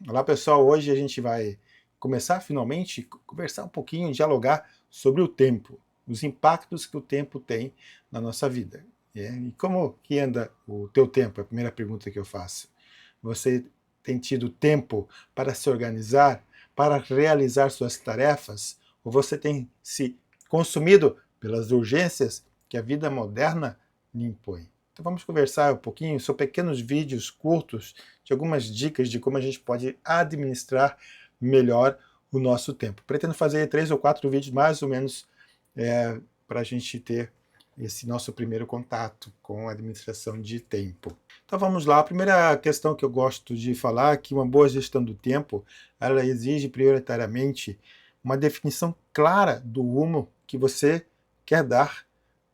Olá pessoal, hoje a gente vai começar finalmente a conversar um pouquinho, dialogar sobre o tempo, os impactos que o tempo tem na nossa vida. E como que anda o teu tempo? É a primeira pergunta que eu faço. Você tem tido tempo para se organizar, para realizar suas tarefas? Ou você tem se consumido pelas urgências que a vida moderna lhe impõe? Então vamos conversar um pouquinho, são pequenos vídeos curtos de algumas dicas de como a gente pode administrar melhor o nosso tempo. Pretendo fazer 3 ou 4 vídeos mais ou menos para a gente ter esse nosso primeiro contato com a administração de tempo. Então vamos lá. A primeira questão que eu gosto de falar é que uma boa gestão do tempo, ela exige prioritariamente uma definição clara do rumo que você quer dar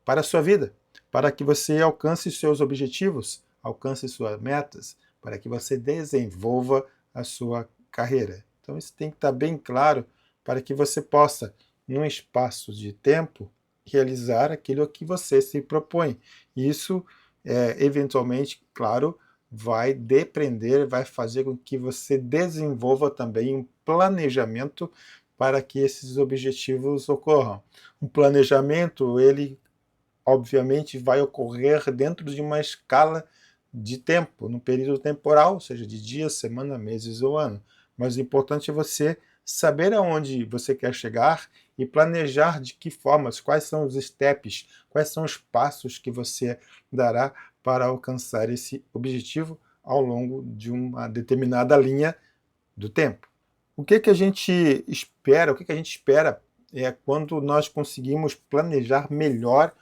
para a sua vida, para que você alcance seus objetivos, alcance suas metas, para que você desenvolva a sua carreira. Então isso tem que estar bem claro para que você possa, num espaço de tempo, realizar aquilo que você se propõe. Isso, eventualmente, claro, vai depender, vai fazer com que você desenvolva também um planejamento para que esses objetivos ocorram. Um planejamento, ele obviamente vai ocorrer dentro de uma escala de tempo, num período temporal, ou seja, de dias, semana, meses ou ano. Mas o importante é você saber aonde você quer chegar e planejar de que formas, quais são os steps, quais são os passos que você dará para alcançar esse objetivo ao longo de uma determinada linha do tempo. O que que a gente espera? O que que a gente espera é quando nós conseguimos planejar melhor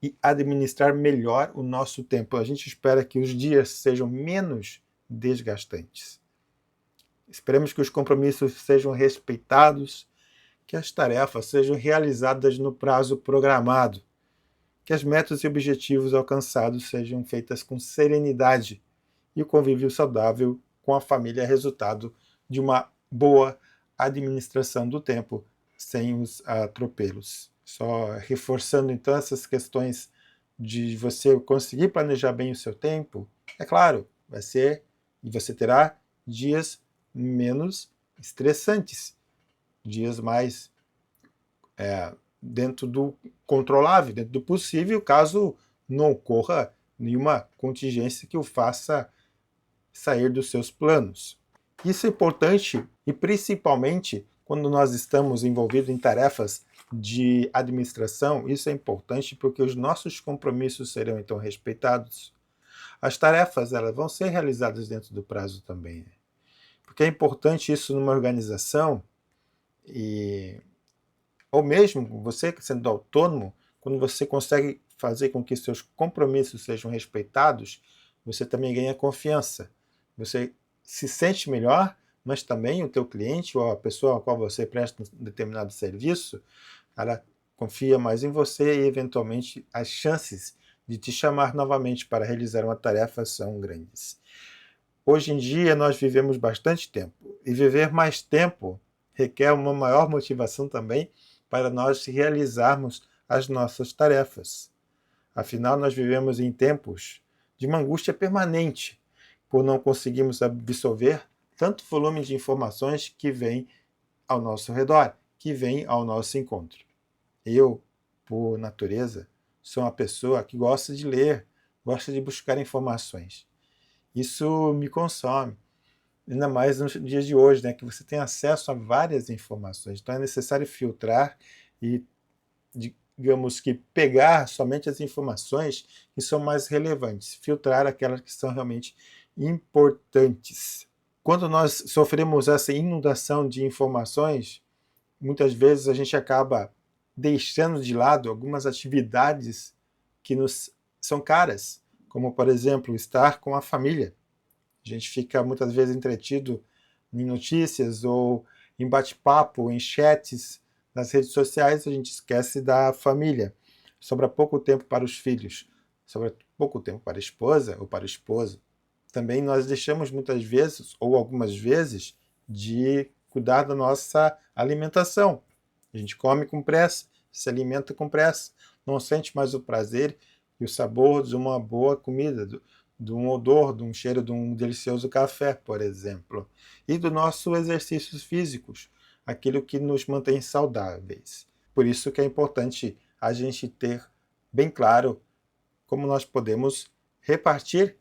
e administrar melhor o nosso tempo. A gente espera que os dias sejam menos desgastantes. Esperamos que os compromissos sejam respeitados, que as tarefas sejam realizadas no prazo programado, que as metas e objetivos alcançados sejam feitas com serenidade e o convívio saudável com a família é resultado de uma boa administração do tempo, sem os atropelos. Só reforçando então essas questões de você conseguir planejar bem o seu tempo, é claro, vai ser e você terá dias menos estressantes, dias mais dentro do controlável, dentro do possível, caso não ocorra nenhuma contingência que o faça sair dos seus planos. Isso é importante e principalmente quando nós estamos envolvidos em tarefas de administração, isso é importante porque os nossos compromissos serão então respeitados. As tarefas elas vão ser realizadas dentro do prazo também, né? Porque é importante isso numa organização e ou mesmo você sendo autônomo, quando você consegue fazer com que seus compromissos sejam respeitados, você também ganha confiança. Você se sente melhor, mas também o teu cliente ou a pessoa a qual você presta um determinado serviço, ela confia mais em você e eventualmente as chances de te chamar novamente para realizar uma tarefa são grandes. Hoje em dia nós vivemos bastante tempo e viver mais tempo requer uma maior motivação também para nós realizarmos as nossas tarefas. Afinal, nós vivemos em tempos de uma angústia permanente por não conseguirmos absorver tanto volume de informações que vem ao nosso redor, que vem ao nosso encontro. Eu, por natureza, sou uma pessoa que gosta de ler, gosta de buscar informações. Isso me consome, ainda mais nos dias de hoje, né, que você tem acesso a várias informações. Então é necessário filtrar e, digamos que, pegar somente as informações que são mais relevantes, filtrar aquelas que são realmente importantes. Quando nós sofremos essa inundação de informações, muitas vezes a gente acaba deixando de lado algumas atividades que nos são caras, como, por exemplo, estar com a família. A gente fica muitas vezes entretido em notícias ou em bate-papo, em chats nas redes sociais, a gente esquece da família. Sobra pouco tempo para os filhos, sobra pouco tempo para a esposa ou para o esposo. Também nós deixamos muitas vezes, ou algumas vezes, de cuidar da nossa alimentação. A gente come com pressa, se alimenta com pressa, não sente mais o prazer e o sabor de uma boa comida, de um odor, de um cheiro de um delicioso café, por exemplo, e dos nossos exercícios físicos, aquilo que nos mantém saudáveis. Por isso que é importante a gente ter bem claro como nós podemos repartir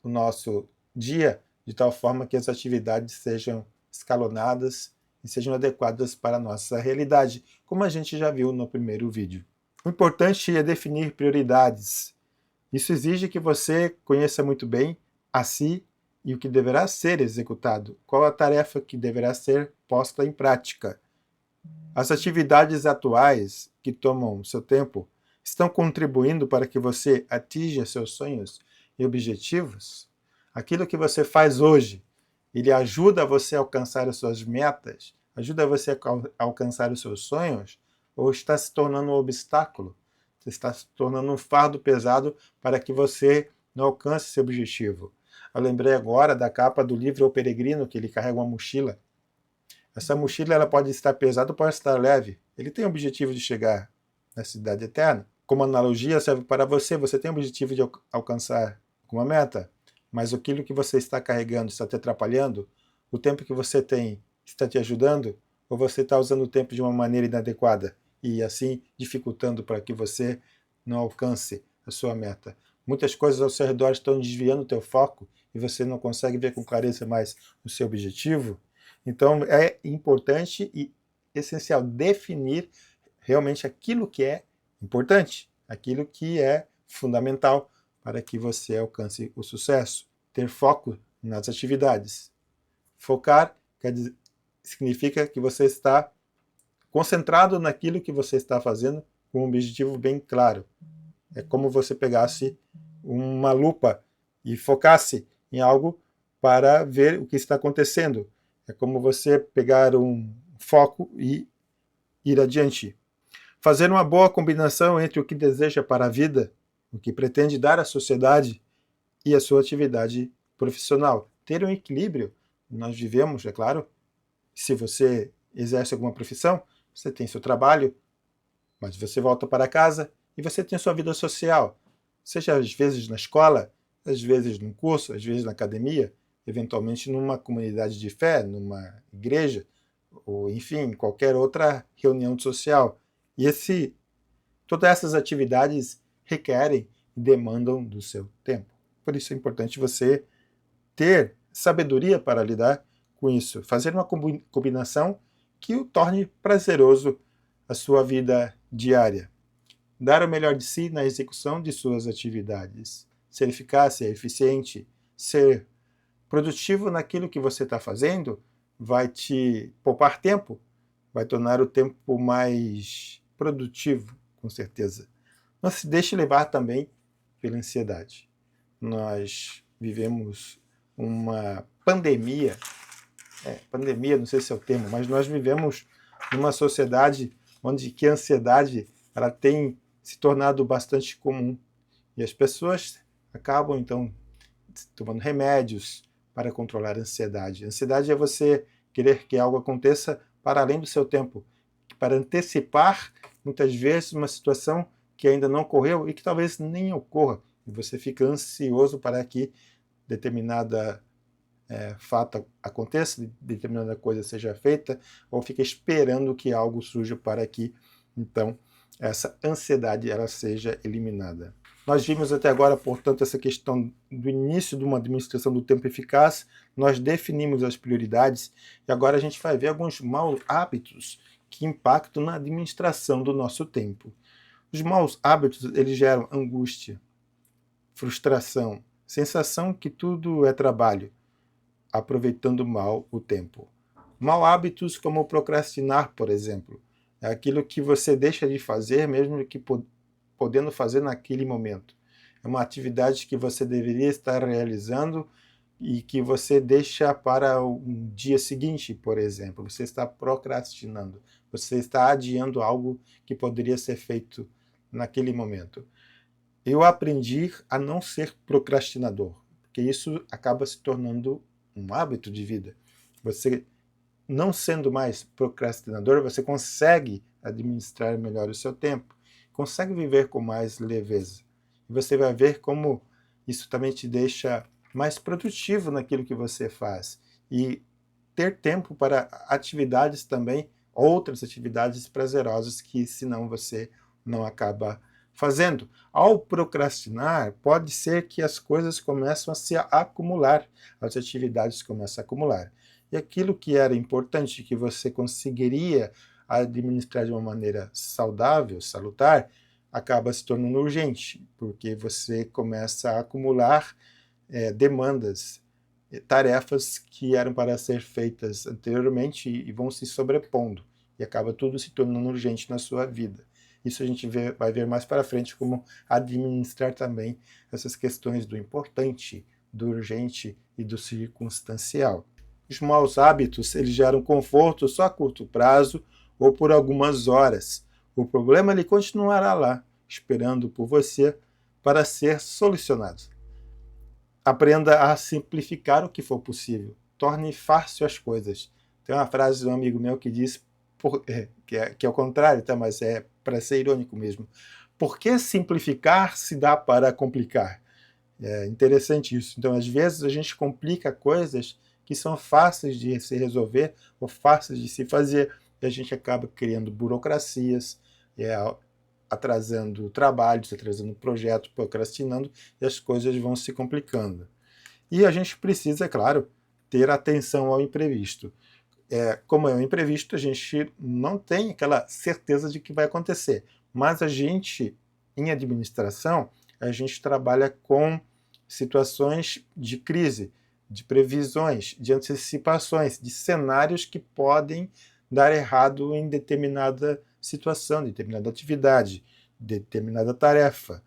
o nosso dia de tal forma que as atividades sejam escalonadas e sejam adequadas para a nossa realidade, como a gente já viu no primeiro vídeo. O importante é definir prioridades. Isso exige que você conheça muito bem a si e o que deverá ser executado, qual a tarefa que deverá ser posta em prática. As atividades atuais que tomam seu tempo estão contribuindo para que você atinja seus sonhos e objetivos? Aquilo que você faz hoje, ele ajuda você a alcançar as suas metas? Ajuda você a alcançar os seus sonhos? Ou está se tornando um obstáculo? Você está se tornando um fardo pesado para que você não alcance seu objetivo? Eu lembrei agora da capa do livro O Peregrino, que ele carrega uma mochila. Essa mochila ela pode estar pesada ou pode estar leve. Ele tem o objetivo de chegar na cidade eterna. Como analogia, serve para você. Você tem o objetivo de alcançar uma meta, mas aquilo que você está carregando está te atrapalhando? O tempo que você tem está te ajudando? Ou você está usando o tempo de uma maneira inadequada e assim dificultando para que você não alcance a sua meta? Muitas coisas ao seu redor estão desviando o teu foco e você não consegue ver com clareza mais o seu objetivo. Então é importante e essencial definir realmente aquilo que é importante, aquilo que é fundamental para que você alcance o sucesso. Ter foco nas atividades. Focar significa que você está concentrado naquilo que você está fazendo com um objetivo bem claro. É como você pegasse uma lupa e focasse em algo para ver o que está acontecendo. É como você pegar um foco e ir adiante. Fazer uma boa combinação entre o que deseja para a vida, o que pretende dar à sociedade e a sua atividade profissional. Ter um equilíbrio. Nós vivemos, é claro, se você exerce alguma profissão, você tem seu trabalho, mas você volta para casa e você tem a sua vida social. Seja às vezes na escola, às vezes num curso, às vezes na academia, eventualmente numa comunidade de fé, numa igreja, ou enfim, qualquer outra reunião social. E todas essas atividades requerem e demandam do seu tempo. Por isso é importante você ter sabedoria para lidar com isso, fazer uma combinação que o torne prazeroso a sua vida diária. Dar o melhor de si na execução de suas atividades. Ser eficaz, ser eficiente, ser produtivo naquilo que você está fazendo vai te poupar tempo, vai tornar o tempo mais produtivo, com certeza. Não se deixe levar também pela ansiedade. Nós vivemos uma pandemia, pandemia, não sei se é o termo, mas nós vivemos numa sociedade onde que a ansiedade ela tem se tornado bastante comum. E as pessoas acabam, então, tomando remédios para controlar a ansiedade. A ansiedade é você querer que algo aconteça para além do seu tempo, para antecipar, muitas vezes, uma situação que ainda não ocorreu e que talvez nem ocorra. E você fica ansioso para que determinada fato aconteça, determinada coisa seja feita, ou fica esperando que algo surja para que, então, essa ansiedade ela seja eliminada. Nós vimos até agora, portanto, essa questão do início de uma administração do tempo eficaz, nós definimos as prioridades e agora a gente vai ver alguns maus hábitos que impactam na administração do nosso tempo. Os maus hábitos, eles geram angústia, frustração, sensação que tudo é trabalho, aproveitando mal o tempo. Mau hábitos como procrastinar, por exemplo, é aquilo que você deixa de fazer mesmo que podendo fazer naquele momento. É uma atividade que você deveria estar realizando e que você deixa para um dia seguinte, por exemplo. Você está procrastinando. Você está adiando algo que poderia ser feito naquele momento. Eu aprendi a não ser procrastinador, porque isso acaba se tornando um hábito de vida. Você, não sendo mais procrastinador, você consegue administrar melhor o seu tempo, consegue viver com mais leveza. E você vai ver como Isso também te deixa mais produtivo naquilo que você faz. E ter tempo para atividades também, outras atividades prazerosas que senão você não acaba fazendo. Ao procrastinar, pode ser que as coisas começam a se acumular, as atividades começam a acumular. E aquilo que era importante, que você conseguiria administrar de uma maneira saudável, salutar, acaba se tornando urgente, porque você começa a acumular demandas, tarefas que eram para ser feitas anteriormente e vão se sobrepondo, e acaba tudo se tornando urgente na sua vida. Isso a gente vai ver mais para frente, como administrar também essas questões do importante, do urgente e do circunstancial. Os maus hábitos, eles geram conforto só a curto prazo ou por algumas horas. O problema ele continuará lá, esperando por você para ser solucionado. Aprenda a simplificar o que for possível. Torne fácil as coisas. Tem uma frase de um amigo meu que diz, que é o contrário, tá? Mas é para ser irônico mesmo. Por que simplificar se dá para complicar? É interessante isso. Então, às vezes, a gente complica coisas que são fáceis de se resolver ou fáceis de se fazer, e a gente acaba criando burocracias, atrasando trabalhos, atrasando projetos, procrastinando, e as coisas vão se complicando. E a gente precisa, é claro, ter atenção ao imprevisto. Como é um imprevisto, a gente não tem aquela certeza de que vai acontecer, mas a gente, em administração, a gente trabalha com situações de crise, de previsões, de antecipações, de cenários que podem dar errado em determinada situação, determinada atividade, determinada tarefa.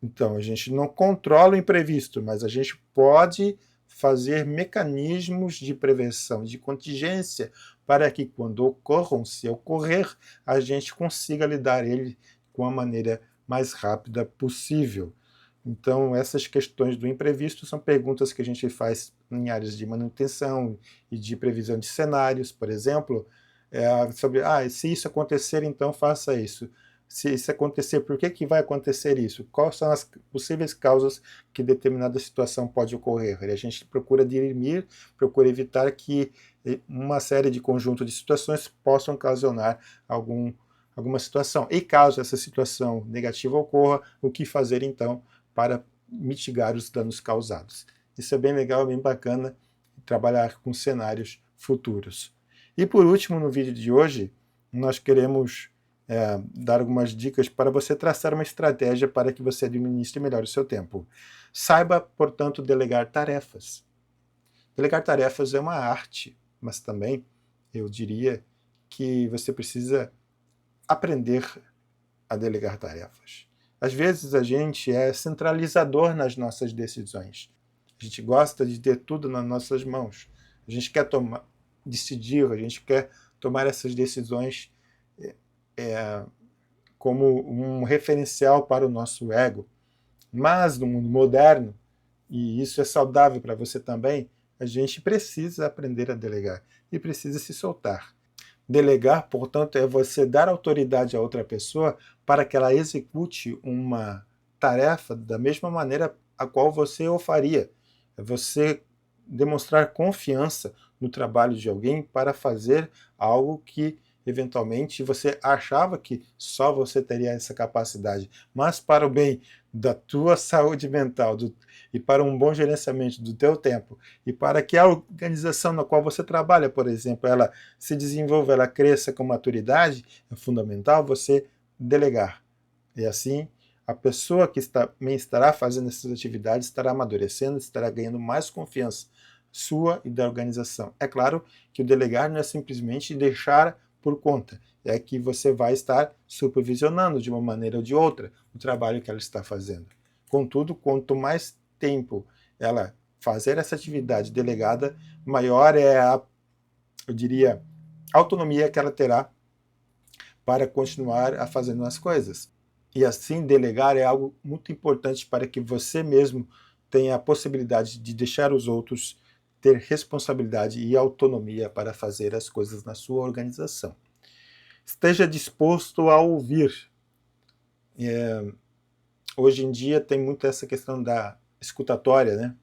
Então, a gente não controla o imprevisto, mas a gente pode fazer mecanismos de prevenção, de contingência, para que quando ocorram, se ocorrer, a gente consiga lidar ele com a maneira mais rápida possível. Então, essas questões do imprevisto são perguntas que a gente faz em áreas de manutenção e de previsão de cenários, por exemplo, sobre, se isso acontecer, então faça isso. Se isso acontecer, por que vai acontecer isso? Quais são as possíveis causas que determinada situação pode ocorrer? E a gente procura dirimir, procura evitar que uma série de conjunto de situações possam ocasionar alguma situação. E caso essa situação negativa ocorra, o que fazer então para mitigar os danos causados? Isso é bem legal, bem bacana, trabalhar com cenários futuros. E por último, no vídeo de hoje, nós queremos dar algumas dicas para você traçar uma estratégia para que você administre melhor o seu tempo. Saiba, portanto, delegar tarefas. Delegar tarefas é uma arte, mas também eu diria que você precisa aprender a delegar tarefas. Às vezes a gente é centralizador nas nossas decisões. A gente gosta de ter tudo nas nossas mãos. A gente quer decidir, a gente quer tomar essas decisões como um referencial para o nosso ego. Mas no mundo moderno, e isso é saudável para você também, a gente precisa aprender a delegar e precisa se soltar. Delegar, portanto, é você dar autoridade a outra pessoa para que ela execute uma tarefa da mesma maneira a qual você o faria. É você demonstrar confiança no trabalho de alguém para fazer algo que eventualmente você achava que só você teria essa capacidade, mas para o bem da tua saúde mental e para um bom gerenciamento do teu tempo e para que a organização na qual você trabalha, por exemplo, ela se desenvolva, ela cresça com maturidade, é fundamental você delegar. E assim, a pessoa que também estará fazendo essas atividades estará amadurecendo, estará ganhando mais confiança sua e da organização. É claro que o delegar não é simplesmente deixar por conta, é que você vai estar supervisionando de uma maneira ou de outra o trabalho que ela está fazendo. Contudo, quanto mais tempo ela fazer essa atividade delegada, maior é eu diria, autonomia que ela terá para continuar a fazendo as coisas. E assim, delegar é algo muito importante para que você mesmo tenha a possibilidade de deixar os outros ter responsabilidade e autonomia para fazer as coisas na sua organização. Esteja disposto a ouvir. Hoje em dia tem muito essa questão da escutatória, né?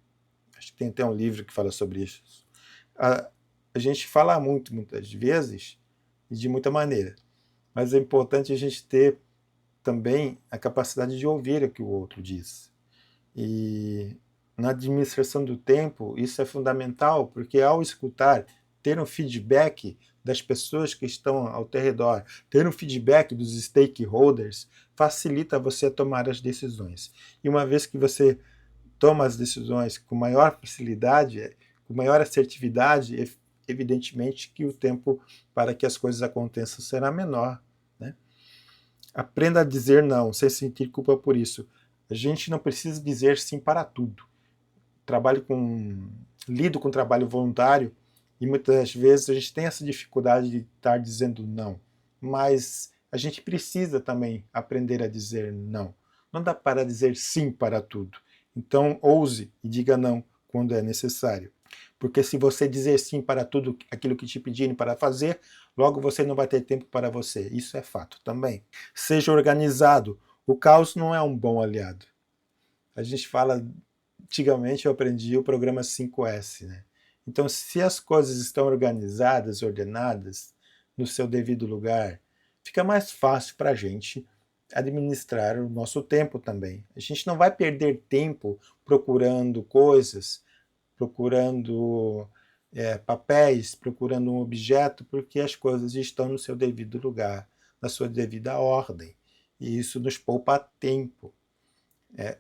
Acho que tem até um livro que fala sobre isso. A gente fala muito, muitas vezes, e de muita maneira, mas é importante a gente ter também a capacidade de ouvir o que o outro diz. E na administração do tempo, isso é fundamental, porque ao escutar, ter um feedback das pessoas que estão ao teu redor, ter um feedback dos stakeholders, facilita você tomar as decisões. E uma vez que você toma as decisões com maior facilidade, com maior assertividade, evidentemente que o tempo para que as coisas aconteçam será menor, né? Aprenda a dizer não, sem sentir culpa por isso. A gente não precisa dizer sim para tudo. Lido com trabalho voluntário e muitas vezes a gente tem essa dificuldade de estar dizendo não. Mas a gente precisa também aprender a dizer não. Não dá para dizer sim para tudo. Então, ouse e diga não quando é necessário. Porque se você dizer sim para tudo aquilo que te pedirem para fazer, logo você não vai ter tempo para você. Isso é fato também. Seja organizado. O caos não é um bom aliado. A gente fala, antigamente eu aprendi o programa 5S, né? Então, se as coisas estão organizadas, ordenadas, no seu devido lugar, fica mais fácil para a gente administrar o nosso tempo também. A gente não vai perder tempo procurando coisas, procurando papéis, procurando um objeto, porque as coisas estão no seu devido lugar, na sua devida ordem. E isso nos poupa tempo.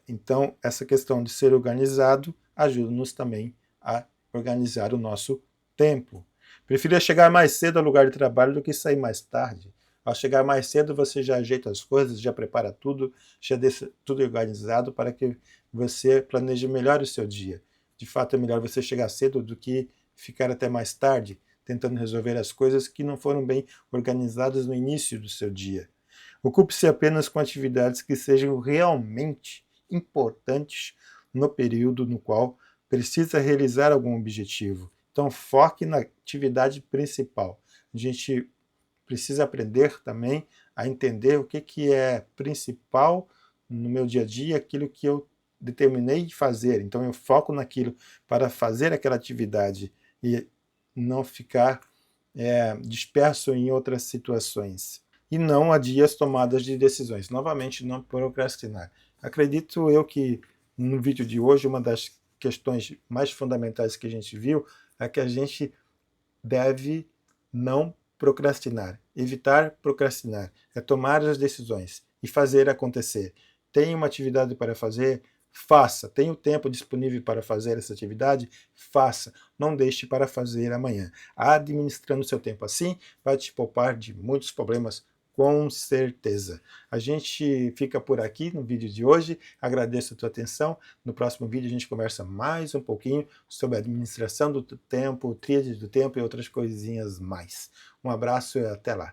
Então, essa questão de ser organizado ajuda-nos também a organizar o nosso tempo. Prefiro chegar mais cedo ao lugar de trabalho do que sair mais tarde. Ao chegar mais cedo, você já ajeita as coisas, já prepara tudo, já deixa tudo organizado para que você planeje melhor o seu dia. De fato, é melhor você chegar cedo do que ficar até mais tarde, tentando resolver as coisas que não foram bem organizadas no início do seu dia. Ocupe-se apenas com atividades que sejam realmente importantes no período no qual precisa realizar algum objetivo. Então, foque na atividade principal. A gente precisa aprender também a entender o que é principal no meu dia a dia, aquilo que eu determinei fazer. Então, eu foco naquilo para fazer aquela atividade e não ficar disperso em outras situações. E não adie as tomadas de decisões. Novamente, não procrastinar. Acredito eu que no vídeo de hoje, uma das questões mais fundamentais que a gente viu é que a gente deve não procrastinar, evitar procrastinar, é tomar as decisões e fazer acontecer. Tem uma atividade para fazer? Faça. Tem o tempo disponível para fazer essa atividade? Faça. Não deixe para fazer amanhã. Administrando seu tempo assim, vai te poupar de muitos problemas, com certeza. A gente fica por aqui no vídeo de hoje. Agradeço a tua atenção. No próximo vídeo a gente conversa mais um pouquinho sobre a administração do tempo, tríade do tempo e outras coisinhas mais. Um abraço e até lá.